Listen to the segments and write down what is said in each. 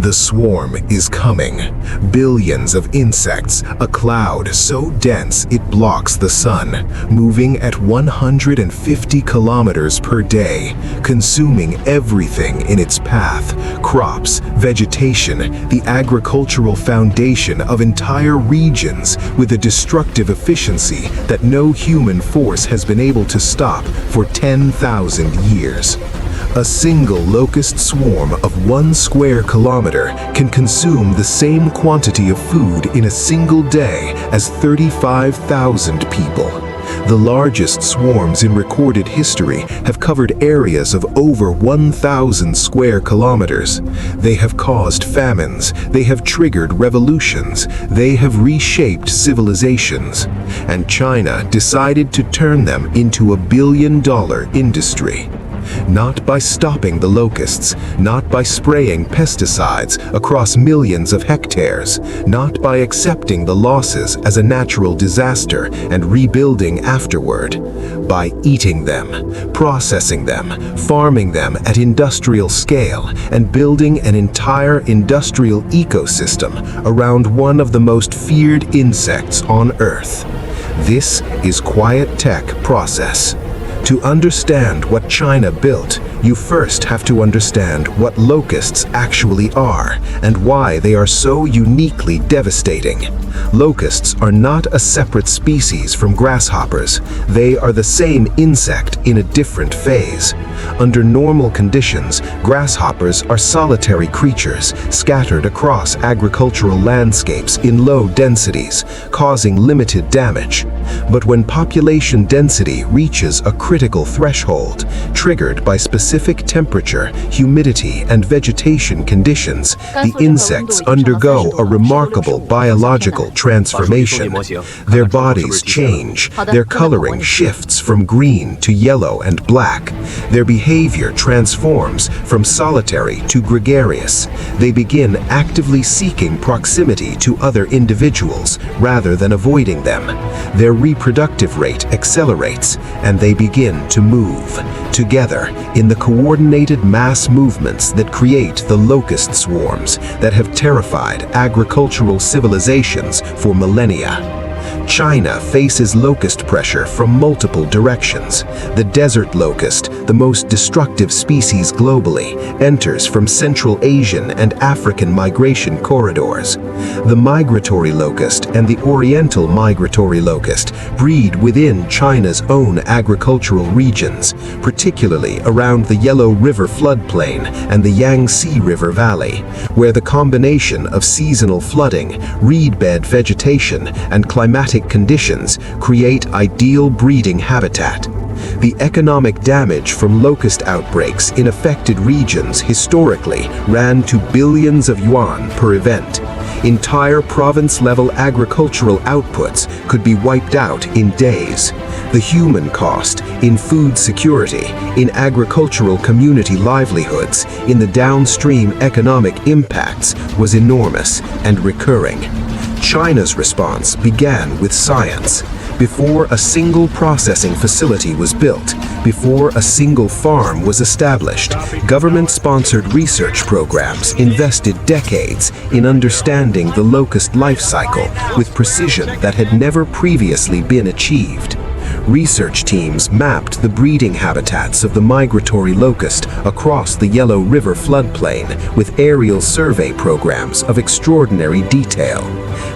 The swarm is coming. Billions of insects, a cloud so dense it blocks the sun, moving at 150 kilometers per day, consuming everything in its path: crops, vegetation, the agricultural foundation of entire regions, with a destructive efficiency that no human force has been able to stop for 10,000 years. A single locust swarm of 1 square kilometer can consume the same quantity of food in a single day as 35,000 people. The largest swarms in recorded history have covered areas of over 1,000 square kilometers. They have caused famines, they have triggered revolutions, they have reshaped civilizations. And China decided to turn them into a billion-dollar industry. Not by stopping the locusts, not by spraying pesticides across millions of hectares, not by accepting the losses as a natural disaster and rebuilding afterward, by eating them, processing them, farming them at industrial scale, and building an entire industrial ecosystem around one of the most feared insects on Earth. This is quiet tech process. To understand what China built, you first have to understand what locusts actually are and why they are so uniquely devastating. Locusts are not a separate species from grasshoppers. They are the same insect in a different phase. Under normal conditions, grasshoppers are solitary creatures scattered across agricultural landscapes in low densities, causing limited damage. But when population density reaches a critical threshold, triggered by specific temperature, humidity, and vegetation conditions, the insects undergo a remarkable biological transformation. Their bodies change, their coloring shifts from green to yellow and black. Their behavior transforms from solitary to gregarious. They begin actively seeking proximity to other individuals rather than avoiding them. Their reproductive rate accelerates, and they begin to move together in the coordinated mass movements that create the locust swarms that have terrified agricultural civilizations for millennia. China faces locust pressure from multiple directions. The desert locust, the most destructive species globally, enters from Central Asian and African migration corridors. The migratory locust and the oriental migratory locust breed within China's own agricultural regions, particularly around the Yellow River floodplain and the Yangtze River Valley, where the combination of seasonal flooding, reed bed vegetation, and climatic conditions create ideal breeding habitat. The economic damage from locust outbreaks in affected regions historically ran to billions of yuan per event. Entire province-level agricultural outputs could be wiped out in days. The human cost in food security, in agricultural community livelihoods, in the downstream economic impacts was enormous and recurring. China's response began with science. Before a single processing facility was built, before a single farm was established, government-sponsored research programs invested decades in understanding the locust life cycle with precision that had never previously been achieved. Research teams mapped the breeding habitats of the migratory locust across the Yellow River floodplain with aerial survey programs of extraordinary detail.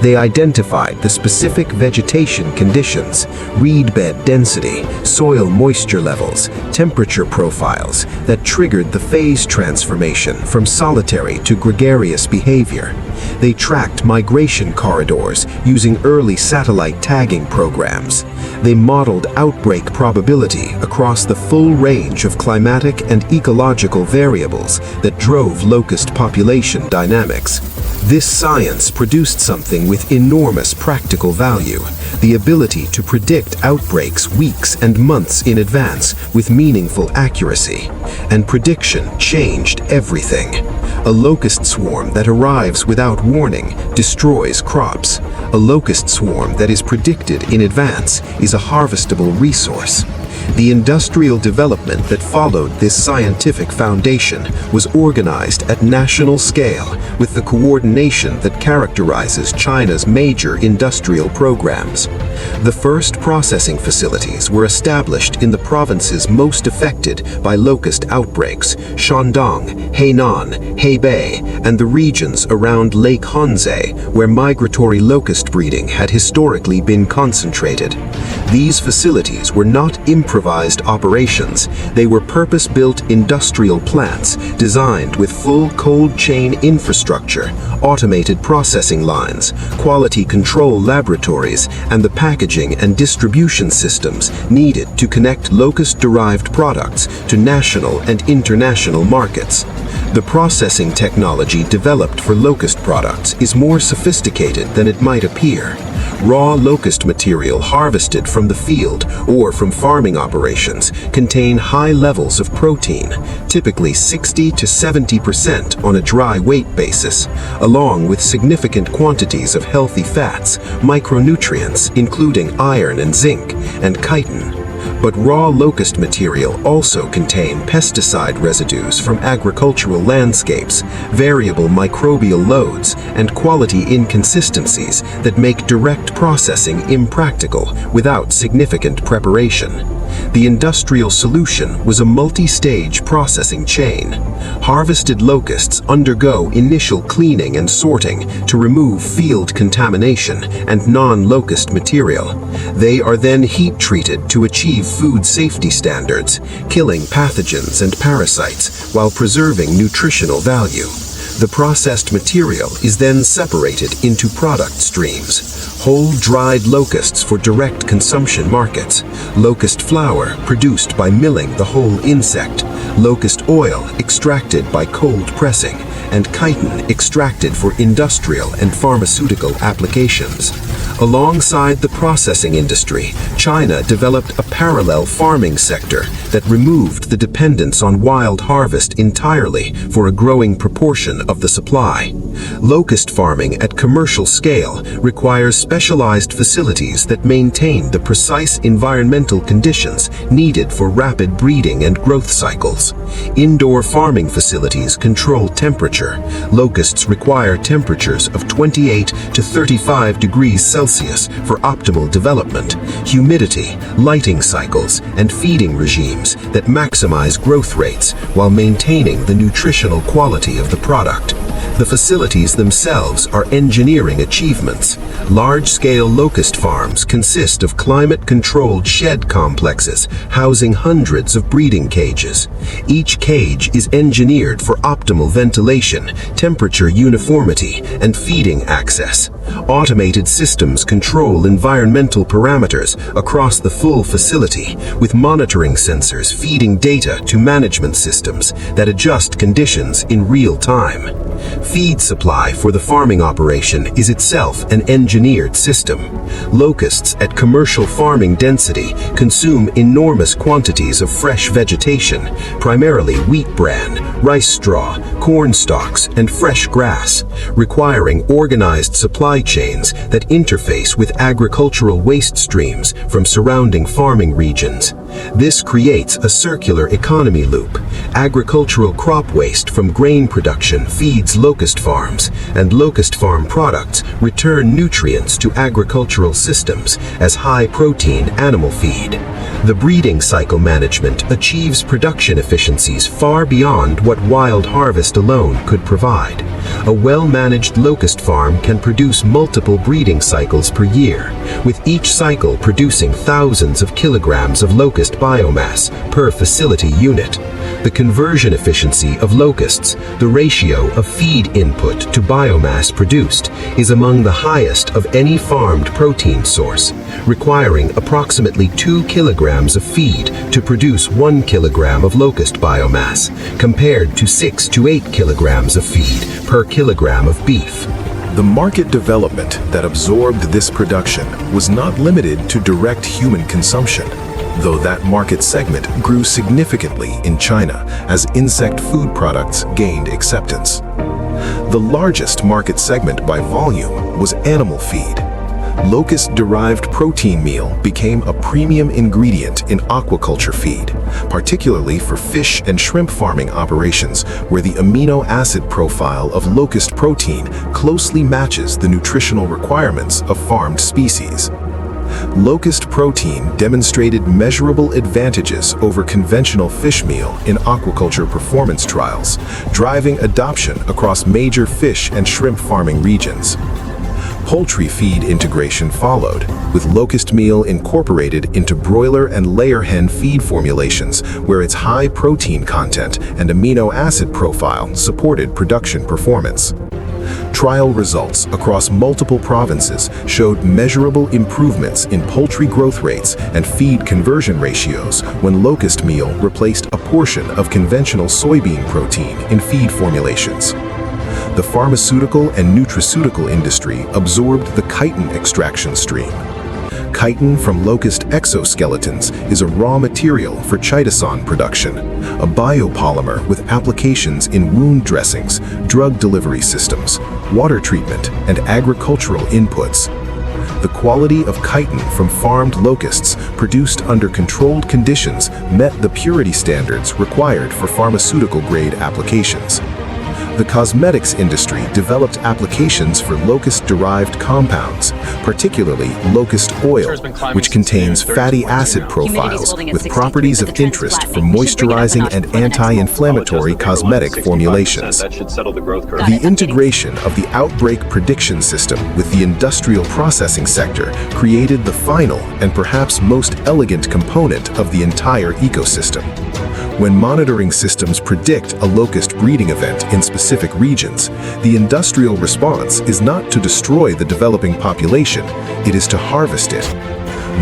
They identified the specific vegetation conditions, reed bed density, soil moisture levels, temperature profiles that triggered the phase transformation from solitary to gregarious behavior. They tracked migration corridors using early satellite tagging programs. They modeled outbreak probability across the full range of climatic and ecological variables that drove locust population dynamics. This science produced something with enormous practical value, the ability to predict outbreaks weeks and months in advance with meaningful accuracy. And prediction changed everything. A locust swarm that arrives without warning destroys crops. A locust swarm that is predicted in advance is a harvestable resource. The industrial development that followed this scientific foundation was organized at national scale with the coordination that characterizes China's major industrial programs. The first processing facilities were established in the provinces most affected by locust outbreaks: Shandong, Hainan, Hebei, and the regions around Lake Hanzhe, where migratory locust breeding had historically been concentrated. These facilities were not improvised operations. They were purpose-built industrial plants designed with full cold chain infrastructure, automated processing lines, quality control laboratories, and the packaging and distribution systems needed to connect locust-derived products to national and international markets. The processing technology developed for locust products is more sophisticated than it might appear. Raw locust material harvested from the field or from farming operations contain high levels of protein, typically 60 to 70% on a dry weight basis, along with significant quantities of healthy fats, micronutrients including iron and zinc, and chitin. But raw locust material also contain pesticide residues from agricultural landscapes, variable microbial loads, and quality inconsistencies that make direct processing impractical without significant preparation. The industrial solution was a multi-stage processing chain. Harvested locusts undergo initial cleaning and sorting to remove field contamination and non-locust material. They are then heat-treated to achieve food safety standards, killing pathogens and parasites while preserving nutritional value. The processed material is then separated into product streams: whole dried locusts for direct consumption markets, locust flour produced by milling the whole insect, locust oil extracted by cold pressing, and chitin extracted for industrial and pharmaceutical applications. Alongside the processing industry, China developed a parallel farming sector that removed the dependence on wild harvest entirely for a growing proportion of the supply. Locust farming at commercial scale requires specialized facilities that maintain the precise environmental conditions needed for rapid breeding and growth cycles. Indoor farming facilities control temperature. Locusts require temperatures of 28 to 35 degrees Celsius for optimal development, humidity, lighting cycles, and feeding regimes that maximize growth rates while maintaining the nutritional quality of the product. The facilities themselves are engineering achievements. Large-scale locust farms consist of climate-controlled shed complexes housing hundreds of breeding cages. Each cage is engineered for optimal ventilation, temperature uniformity, and feeding access. Automated systems control environmental parameters across the full facility, with monitoring sensors feeding data to management systems that adjust conditions in real time. Feed supply for the farming operation is itself an engineered system. Locusts at commercial farming density consume enormous quantities of fresh vegetation, primarily wheat bran, rice straw, corn stalks, and fresh grass, requiring organized supply chains that interface with agricultural waste streams from surrounding farming regions. This creates a circular economy loop. Agricultural crop waste from grain production feeds locust farms, and locust farm products return nutrients to agricultural systems as high-protein animal feed. The breeding cycle management achieves production efficiencies far beyond what wild harvest alone could provide. A well-managed locust farm can produce multiple breeding cycles per year, with each cycle producing thousands of kilograms of locust biomass per facility unit. The conversion efficiency of locusts, the ratio of feed input to biomass produced, is among the highest of any farmed protein source, requiring approximately 2 kilograms of feed to produce 1 kilogram of locust biomass, compared to 6 to 8 kilograms of feed per kilogram of beef. The market development that absorbed this production was not limited to direct human consumption, though that market segment grew significantly in China as insect food products gained acceptance. The largest market segment by volume was animal feed. Locust-derived protein meal became a premium ingredient in aquaculture feed, particularly for fish and shrimp farming operations where the amino acid profile of locust protein closely matches the nutritional requirements of farmed species. Locust protein demonstrated measurable advantages over conventional fish meal in aquaculture performance trials, driving adoption across major fish and shrimp farming regions. Poultry feed integration followed, with locust meal incorporated into broiler and layer hen feed formulations where its high protein content and amino acid profile supported production performance. Trial results across multiple provinces showed measurable improvements in poultry growth rates and feed conversion ratios when locust meal replaced a portion of conventional soybean protein in feed formulations. The pharmaceutical and nutraceutical industry absorbed the chitin extraction stream. Chitin from locust exoskeletons is a raw material for chitosan production, a biopolymer with applications in wound dressings, drug delivery systems, water treatment, and agricultural inputs. The quality of chitin from farmed locusts produced under controlled conditions met the purity standards required for pharmaceutical-grade applications. The cosmetics industry developed applications for locust-derived compounds, particularly locust oil, which contains fatty acid profiles with properties of interest for moisturizing and anti-inflammatory cosmetic formulations. The integration of the outbreak prediction system with the industrial processing sector created the final and perhaps most elegant component of the entire ecosystem. When monitoring systems predict a locust breeding event in specific regions, the industrial response is not to destroy the developing population, it is to harvest it.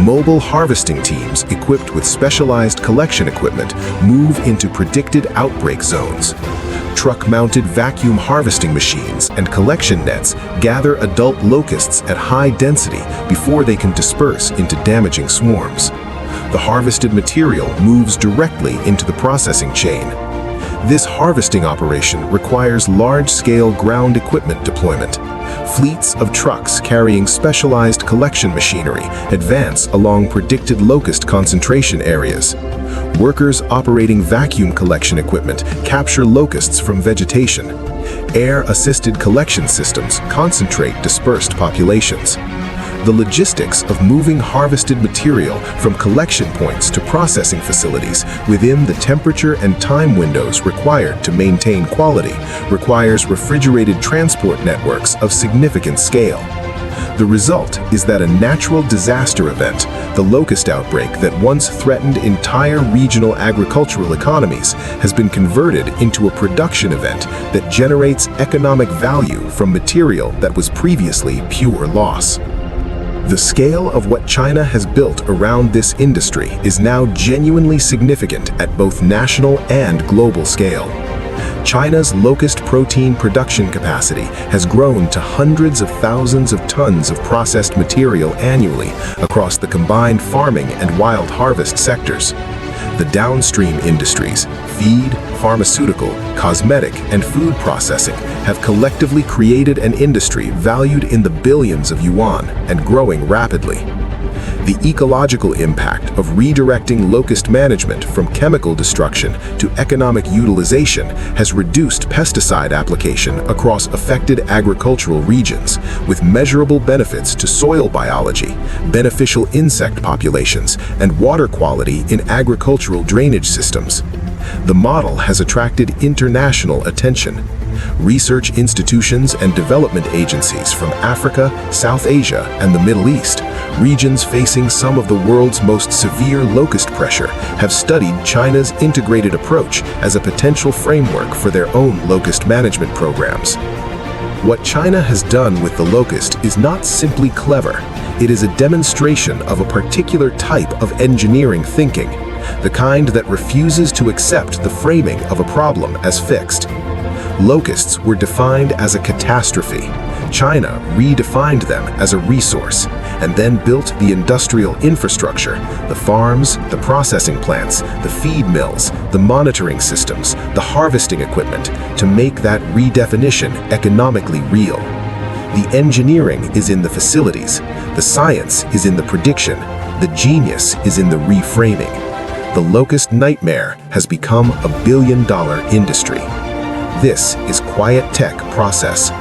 Mobile harvesting teams equipped with specialized collection equipment move into predicted outbreak zones. Truck-mounted vacuum harvesting machines and collection nets gather adult locusts at high density before they can disperse into damaging swarms. The harvested material moves directly into the processing chain. This harvesting operation requires large-scale ground equipment deployment. Fleets of trucks carrying specialized collection machinery advance along predicted locust concentration areas. Workers operating vacuum collection equipment capture locusts from vegetation. Air-assisted collection systems concentrate dispersed populations. The logistics of moving harvested material from collection points to processing facilities within the temperature and time windows required to maintain quality requires refrigerated transport networks of significant scale. The result is that a natural disaster event, the locust outbreak that once threatened entire regional agricultural economies, has been converted into a production event that generates economic value from material that was previously pure loss. The scale of what China has built around this industry is now genuinely significant at both national and global scale. China's locust protein production capacity has grown to hundreds of thousands of tons of processed material annually across the combined farming and wild harvest sectors. The downstream industries, feed, pharmaceutical, cosmetic, and food processing, have collectively created an industry valued in the billions of yuan and growing rapidly. The ecological impact of redirecting locust management from chemical destruction to economic utilization has reduced pesticide application across affected agricultural regions, with measurable benefits to soil biology, beneficial insect populations, and water quality in agricultural drainage systems. The model has attracted international attention. Research institutions and development agencies from Africa, South Asia, and the Middle East, regions facing some of the world's most severe locust pressure, have studied China's integrated approach as a potential framework for their own locust management programs. What China has done with the locust is not simply clever. It is a demonstration of a particular type of engineering thinking, the kind that refuses to accept the framing of a problem as fixed. Locusts were defined as a catastrophe. China redefined them as a resource, and then built the industrial infrastructure, the farms, the processing plants, the feed mills, the monitoring systems, the harvesting equipment, to make that redefinition economically real. The engineering is in the facilities. The science is in the prediction. The genius is in the reframing. The Locust nightmare has become a billion-dollar industry. This is Quiet Tech Process,